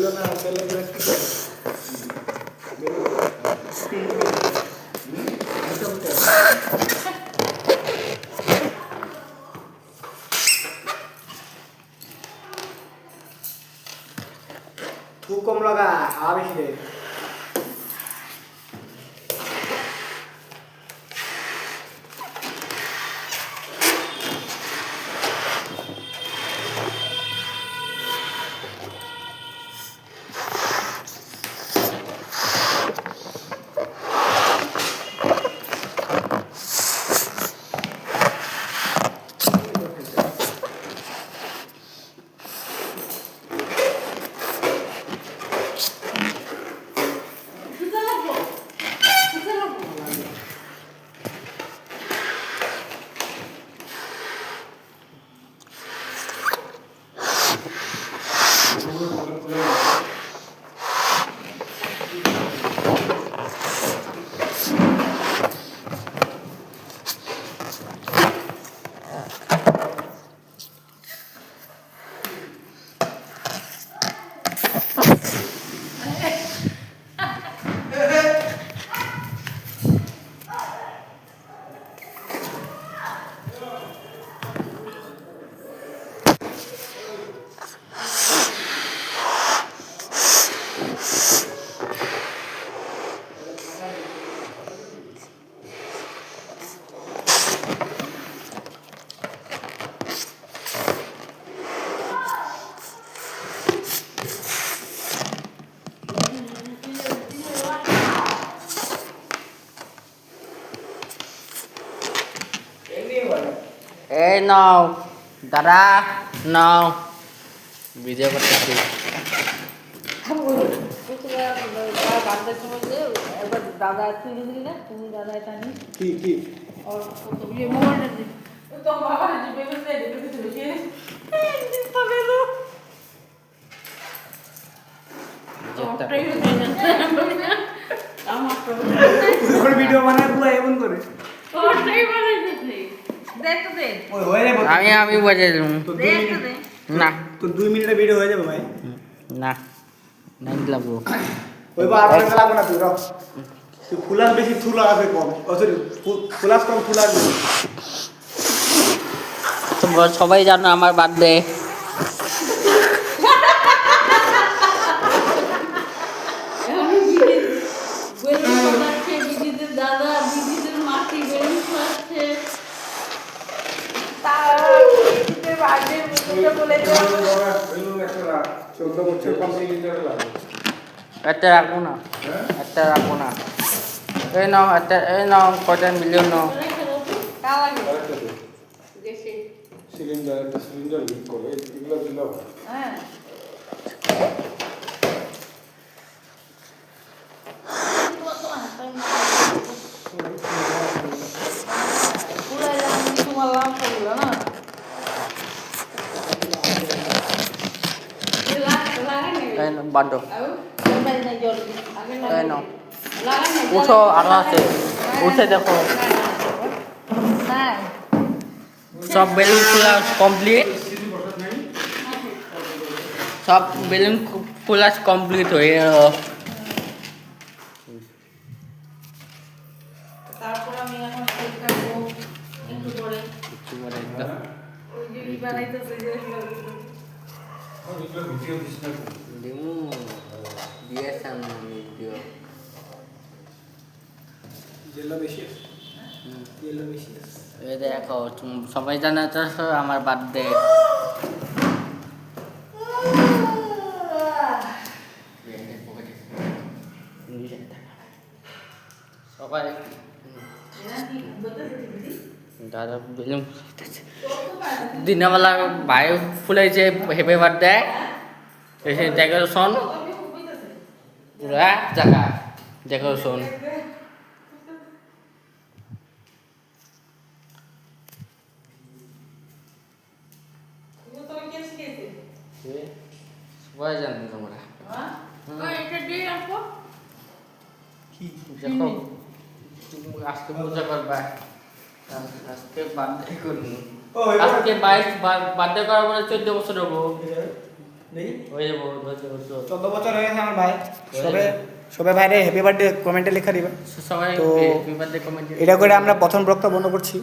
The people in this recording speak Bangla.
तू कम लगा आवेश दे এই নাও দাদা নাও ভিডিও করতেছি दादा तुझे ना तुम दादा था नहीं की और तो ये मोबाइल दे तो बाबा जी बेबे से दे के चलो ये तो ले लो कोई वीडियो बना पूरा एवन करे नहीं बने थे देख तो दे ओए होय रे আমি বজে দিলাম तो 2 देख तो मिनट दे না तो 2 मिनट वीडियो हो जाবে ভাই না নাই লাগবো ওই বা আপনাকে লাগবে না তুই রক তুই ফুলাস বেশি থুলা আছে কম ও সরি ফুলাস কম থুলা বেশি তোমরা সবাই জানো আমার বার্থডে दादा दीदी माटी बेलून खाচ্ছে একটা রাখবো না একটা রাখবো না এই নাও একটা এই নাও কয়টা মিলিয়ন নাও সিলিন্ডার একটা সিলিন্ডার লিক করে এগুলো দিল হ্যাঁ বাঁধো এই নাও উঠো আরো আছে উঠে দেখো সব বেলুন খোলা কমপ্লিট সব বেলুন খোলা কমপ্লিট হয়ে গেল তারপর আমি এখন কেক কাটবো একটু পরে ওই যে বানাইতেছে যে এগুলো ভিডিও দিস না দিমু দিয়েছেন ভিডিও জেলা বেশি জেলা বেশি এই দেখো সবাই জানে তো আমার বার্থডে সবাই দাদা বেলুন দিনবেলা ভাই ফুলাইছে হেপি বার্থডে এসে ডেকোরেশন পুরা জায়গা ডেকোরেশন সবাই জানেন তোমরা দেখো আজকে পূজা করবা আজকে বার্থডে করবো আজকে 22 বার্থডে করার পরে 14 বছর হবো দেখি হয়ে যাবো হচ্ছে 14 বছর হয়ে গেছে আমার ভাই সবে ভাইরে হ্যাপি বার্থডে কমেন্টে লেখা দিবেন সবাই তো বিবাদে কমেন্ট এটা করে আমরা প্রথম ব্লগটা বন্ধ করছি